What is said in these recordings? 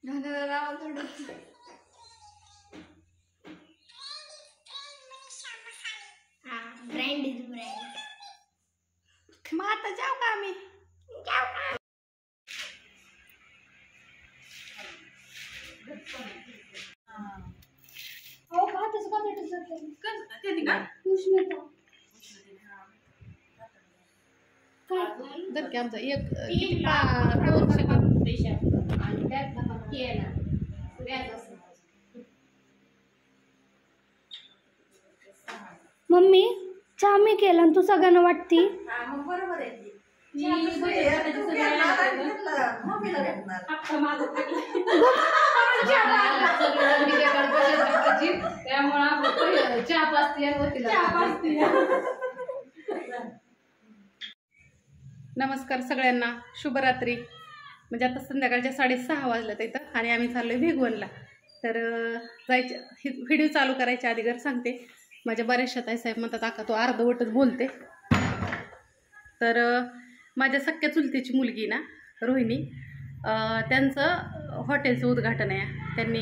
Brand is brand. मग आता जाऊ का आम्ही? हो का तसं का जर की आमचा एक मम्मी चहा मी केला आणि तू सगळ्यांना वाटती. बरोबर आहे. नमस्कार सगळ्यांना, शुभरात्री. म्हणजे आता संध्याकाळच्या 6:30 वाजल्यात इथं आणि आम्ही चाललोय भिगवणला. तर जायचं व्हिडिओ चालू करायच्या आधी घर सांगते, माझ्या बऱ्याचशा ताईसाहेब म्हणतात आका तो अर्धवटच बोलते. तर माझ्या सख्या चुलतीची मुलगी ना रोहिणी, त्यांचं हॉटेलचं उद्घाटन आहे. त्यांनी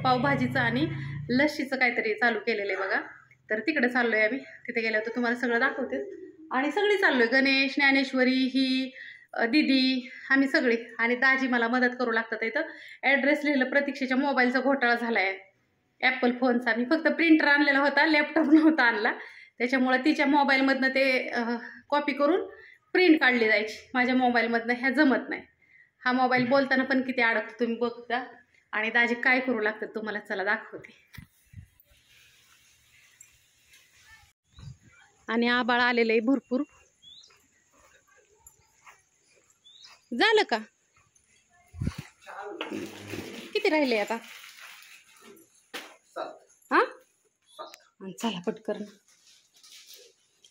पावभाजीचं आणि लस्सीचं काहीतरी चालू केलेलं आहे बघा. तर तिकडे चाललोय आम्ही. तिथे गेल्यावर तर तुम्हाला सगळं दाखवते. आणि सगळी चाललोय, गणेश, ज्ञानेश्वरी, ही दीदी, आम्ही सगळी. आणि दाजी मला मदत करू लागतात. इथं ॲड्रेस लिहिलं, प्रतीक्षेच्या मोबाईलचा घोटाळा झाला आहे ॲपल फोनचा. मी फक्त प्रिंटर आणलेला होता, लॅपटॉप नव्हता आणला, त्याच्यामुळं तिच्या मोबाईलमधनं ते कॉपी करून प्रिंट काढली जायची. माझ्या मोबाईलमधनं ह्या जमत नाही. हा मोबाईल बोलताना पण किती अडकतो तुम्ही बघता. आणि दाजी काय करू लागतात तुम्हाला चला दाखवते. आणि आबाळ आलेलं आहे भरपूर. झालं का? किती राहिले आता? हा, चला पटकन.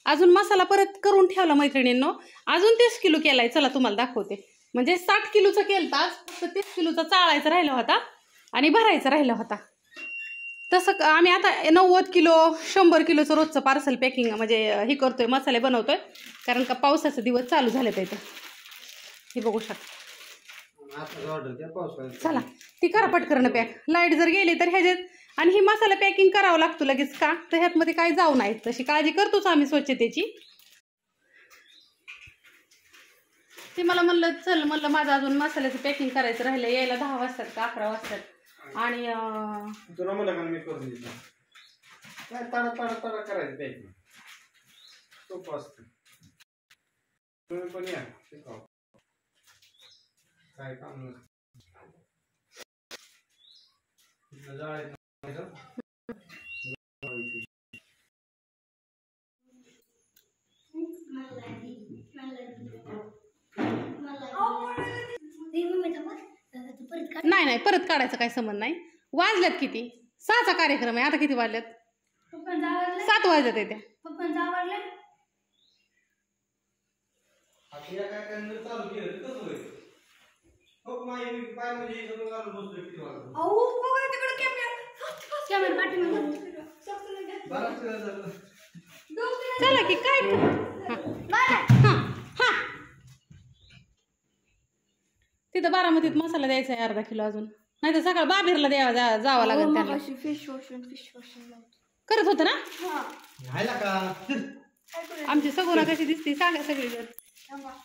अजून मसाला परत करून ठेवला मैत्रिणींनो. अजून 30 किलो केलाय. चला तुम्हाला दाखवते. म्हणजे 60 किलोचा केलता, आज फक्त 30 किलोचा चाळायचा राहिला होता आणि भरायचा राहिला होता. तसं आम्ही आता 90 किलो 100 किलोचं रोजचं पार्सल पॅकिंग म्हणजे हे करतोय, मसाले बनवतोय. कारण का पावसाचे दिवस चालू झाले तर इथं हे बघू शकता. चला ती करा पटकन पॅक. लाईट जर गेली तर ह्याच्यात आणि ही मसाला पॅकिंग करावं लागतो लगेच का तर ह्यातमध्ये काय जाऊ नये. तशी काळजी करतोच आम्ही स्वच्छतेची. ते मला म्हणलं चल, म्हणलं माझं अजून मसाल्याचं पॅकिंग करायचं राहिलं. यायला 10 वाजतात का 11 वाजतात. आणि तुला मला का मी करून दिलं काय ताडा ताडा ताडा करायचं पॅकिंग सोपं असतं. तुम्ही पण या शिकाव काय काम नसतं. नाही परत काढायचं काय संबंध नाही. वाजल्यात किती? 6चा कार्यक्रम आहे. आता किती वाजल्यात? 7 वाजल्यात येत्या. चला की काय तिथं बारामतीत मसाला द्यायचा आहे 1/2 किलो अजून. नाही तर सकाळ बाबीरला जावं लागेल त्यांना. करत होतं ना आमची सगुना कशी दिसते सांगा सगळी.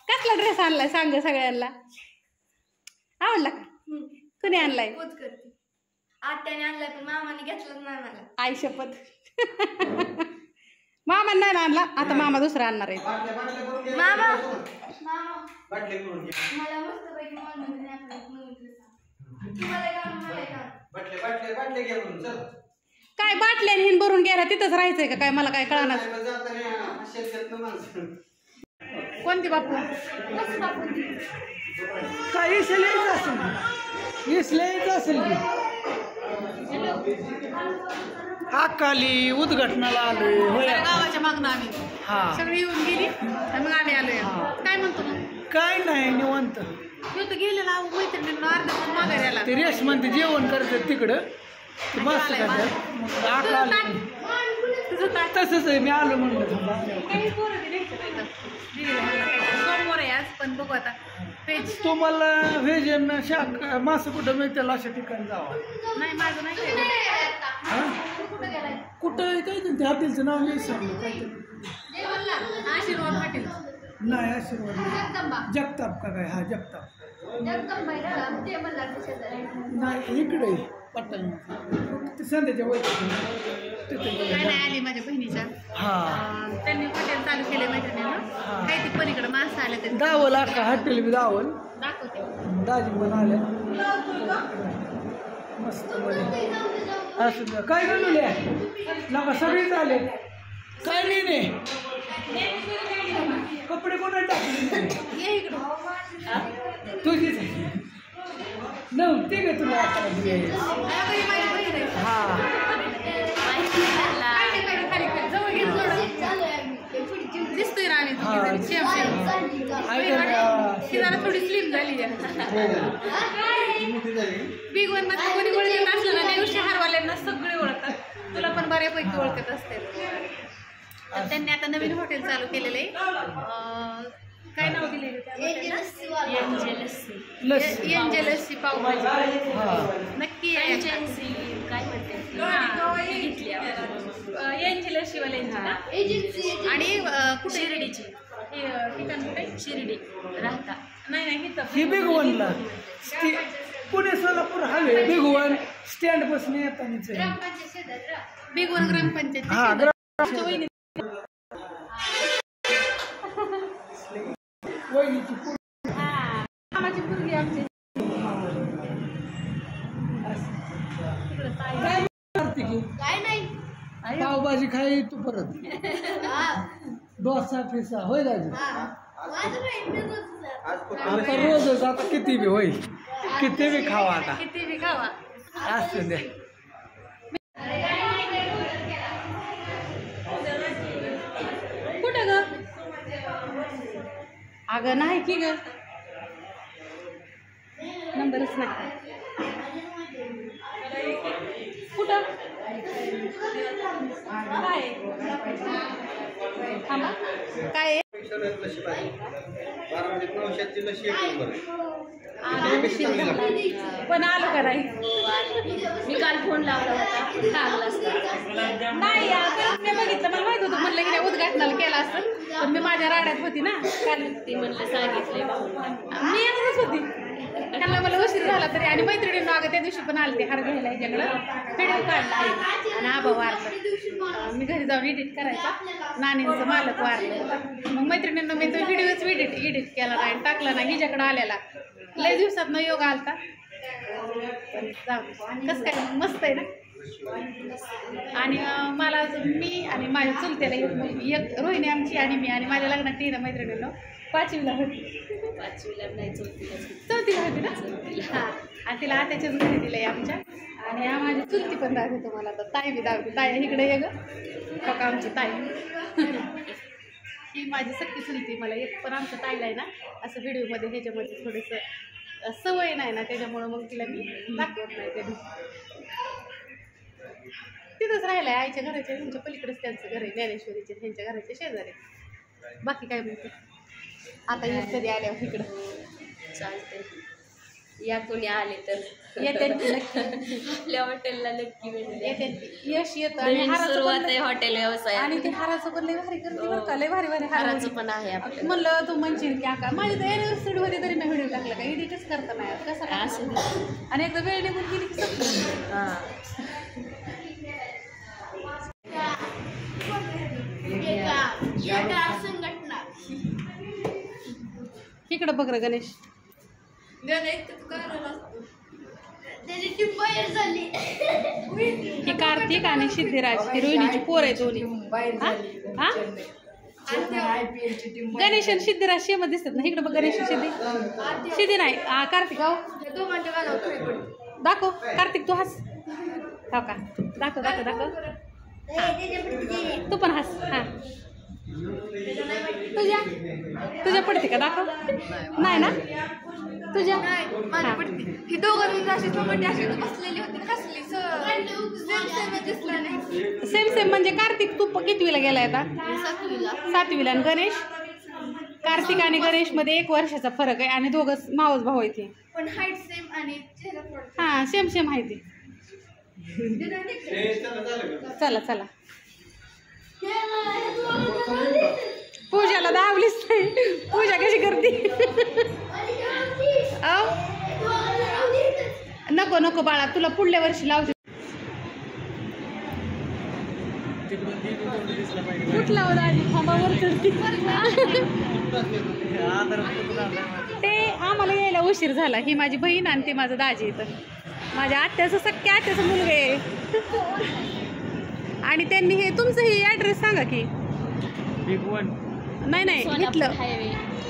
कसला ड्रेस आणलाय सांग सगळ्यांना. आवडला का? कुणी आणलाय? आत्याने आणलाय पण मामाने घेतलं नाही मला. आई शपथ. मामा नाही आणला. आता मामा दुसरा आणणार आहे. मामा मला मस्त पैकी काय बाटल्याने हिन भरून गेला तिथंच राहायचंय का काय मला काय कळणार. कोणती बापू? काही असेल अकाली उद्घाटनाला आलोय. गावाच्या मागणं आम्ही सगळी येऊन गेली मग आम्ही आलोय. काय म्हणतो मग? काय नाही निवांत. तर गेलेला मैत्रिणींना अर्ध्या पण मागायला ते रेस म्हणते जेवण करतात तिकडं मस्त तसंच आहे. मी आलो म्हणलं सोमवार आहे आज पण बघू आता पेज तुम्हाला व्हेज आणि शाक मासं कुठं मिळतील अशा ठिकाणी जावा. नाही माझं नाही केलं. हा? कुठं काय ते हॉटेलचं नाव नाही सांगलं काहीतरी. आशीर्वाद हॉटेल. नाही आशीर्वाद नाही. जगताप का काय? हा जगताप. नाही इकडे पट्टण ते संध्याच्या वय काय नाही आली माझ्या बहिणीच्या. त्यांनी हॉटेल चालू केले मैत्रिणीनं. काही ते पलीकडे माणसं आले ते दावल अख्खा हॉटेल बी दावल दाखवते. दाजी पण आले मस्त मध्ये असं काय बनवले नका सगळेच आले काय नाही कपडे कोणा टाकले ये इकडं. तुझीच नव्हती का तुला माझी बहीण आहे. दिसतोय ना आम्ही जरा थोडी स्लिम झाली आहे. बिग वन मध्ये कोणी ओळखत असलं ना नेहरू शहरवाल्यांना सगळे ओळखतात. तुला पण बऱ्यापैकी ओळखत असते. तर त्यांनी आता नवीन हॉटेल चालू केलेलं आहे. काय नाव दिलेलं एंजल लस्सी पावभाजी. नक्की काय म्हणते एंजल लस्सीवाल्यांची ना. आणि कुठे शिर्डीची ठिकाण कुठे शिर्डी राहता. नाही ही बिग वनला Pune Solapur highway big one stand बसने येतानीच बिग वन ग्रामपंचायत. वहिनीची मामाची मुलगी आमची. काय नाही पावभाजी खाई तू परत डोसा फिसा होय दाजी. आता रोजच आता किती बी होईल किती बी खावा आता किती बी खावा. असू दे. कुठं ग अगं नाही की ग नंबरच नाही. कुठं काय थांबा काय पण आलो का नाही. मी काल फोन लावला होता नाही मी बघितलं मला माहित होतं म्हणलं की उद्घाटनाला केला असतं पण मी माझ्या राड्यात होती ना काल ती म्हणलं सांगितलंय मी येतच होती. त्यांना मला उशीर झाला तरी आणि मैत्रिणींना अगं त्या दिवशी पण आले ते हार घ्यायला ह्याच्याकडं व्हिडिओ काढला आहे आणि आबा वारलं. मी घरी जाऊन एडिट करायचा नानींचं मालक वारलं होतं मग मैत्रिणींना मी तो व्हिडिओच एडिट केला नाही टाकला नाही हिच्याकडं आलेला लय दिवसात न योग आलता. कसं काय मस्त आहे ना. आणि मला मी आणि माझ्या चुलत्याला एक रोहिणी आमची आणि मी आणि माझ्या लग्नात ती ना मैत्रिणींना 5वीला होती. 5वीला नाही चौथीला होती ना. हां आणि तिला आत्याच्याच घरी दिलं आहे आमच्या. आणि माझी चुलती पण दाखवतो मला तर ताई बी दाखवते. ताई इकडे ये ग काका आमची ताई ही माझी सख्खी चुलती. मला एक पण आमच्या ताईला आहे ना असं व्हिडिओमध्ये ह्याच्यामध्ये थोडंसं सवय नाही ना त्याच्यामुळं मग तिला मी दाखवत नाही कधी. तिथंच राहिलं आहे आईच्या घराच्या ह्यांच्या पलीकडेच त्यांचं घर आहे ज्ञानेश्वरीचे ह्यांच्या घराच्या शेजारी. बाकी काय म्हणते आता येत कधी आल्यावर इकडं चालते या कोणी आले तर येते नक्की आपल्या हॉटेलला नक्की मिळेल. येते यश येतं आणि सुरुवात आहे हॉटेल व्यवसाय आणि ते हाराचं पण लय भारी करते बरं का. लय भारी भारी हाराचं पण आहे आपलं. म्हणलं तू म्हणशील की आका माझी तर एनिव्हर्सरी होती तरी मी व्हिडिओ टाकला का एडिटच करता नाही कसं काय असं. आणि एकदा वेळ निघून गेली की सगळं संघटना इकडं बघ रे गणेश. ही कार्तिक आणि सिद्धिराज ही रोहिणीची पोर आहे दोन्ही. गणेश आणि सिद्धिराज शेम दिसतात ना. इकडे बघ गणेश सिद्धी नाही कार्तिक दाखव. कार्तिक तू हस हो का दाखव दाखव दाखव. तू पण हस. हां तुझ्या पडते का दाखव. नाही ना तुझ्या माझ्या पडते. ही दोघं अशी टोमॅटो अशी बसलेली होती कसली दिसला नाही. सेम सेम म्हणजे कार्तिक तू कितवीला गेलाय आता. 7वीला. 7वीला आणि गणेश कार्तिक आणि गणेश मध्ये 1 वर्षाचा फरक आहे आणि दोघं मावस भाऊ आहेत ते. पण हाईट सेम आणि चेहरा थोडा हा सेम आहे ते. चला चला पूजाला दावलीच नाही. पूजा कशी करते? नको नको बाळा, तुला पुढल्या वर्षी लावते. कुठला होता आधी खांबावर चढती. ते आम्हाला यायला उशीर झाला. ही माझी बहीण आणि ते माझं दाजी इथं. माझ्या आत्याचं सख्या आत्याचं मुलगा आहे. आणि त्यांनी हे तुमचं ही ॲड्रेस सांगा की. नाही इथलं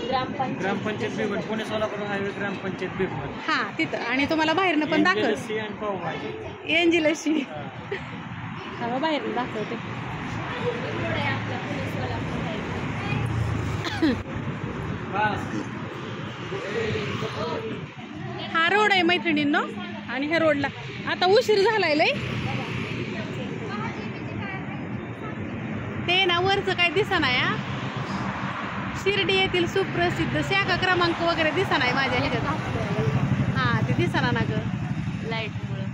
ग्रामपंचायत बेगवन, पुणे सोलापूर हायवे ग्रामपंचायत बेगवन. हां तिथं. आणि तुम्हाला बाहेरनं पण दाखव. एंजिलशी हा बाहेरनं दाखवते. हा रोड आहे मैत्रिणींनो. आणि ह्या रोडला आता उशीर झालाय लय. ते ना वरचं काय दिसना या शिर्डी येथील सुप्रसिद्ध शाखा क्रमांक वगैरे दिसना आहे माझ्या ह्याच्यात. हां ते दिसना ना ग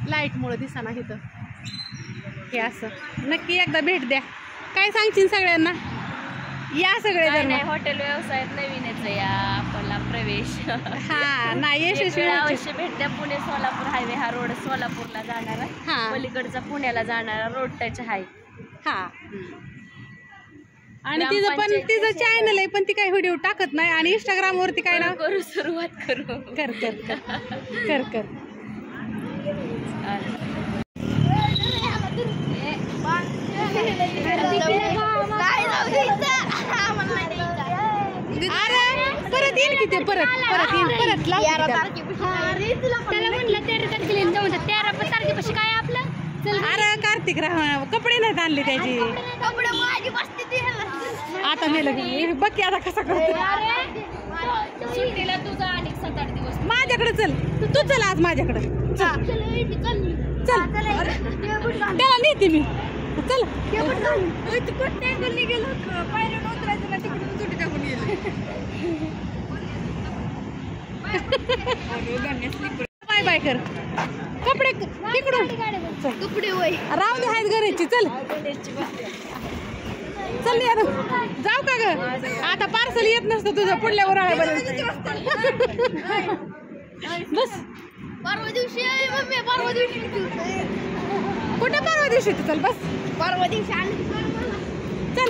लाईटमुळं दिसना इथं. हे असं नक्की एकदा भेट द्या. काय सांगशील सगळ्यांना? या सगळे जण. हॉटेल व्यवसायात नवीनच आहे या आपला प्रवेश. हा नाही यशस्वी अवश्य भेट द्या. पुणे सोलापूर हायवे हा रोड सोलापूरला जाणारा, हा पलीकडचा पुण्याला जाणारा रोड टच आहे. हा आणि तिचं चॅनल आहे पण ती काही व्हिडिओ टाकत नाही. आणि इंस्टाग्राम वरती काय ना करू सुरुवात करू. कर कर कर कर कर. अरे परत येईल की ते परत येईल परत त्याला म्हणलं 13 तारखेला जाऊन 13 तारखेपाशी काय आपलं. अरे कार्तिक कपडे नाहीत आणले त्याची. आता मी लगे बघ की आता कसा करतो. सुट्टीला तुझा आणि 7-8 दिवस माझ्याकडे चल. तू चल आज माझ्याकडे चल. त्याला नेते मी. चल बाय बाय कर. कपडे तिकडून कपडे वय राहू दे आहेत घराची. चल चल यार जाऊ का ग. आता पार्सल येत नसतं तुझं पुढल्यावर आहे बस. परवा दिवशी मम्मी परवा दिवशी कुठे परवा दिवशी चल बस. परवा दिवशी चल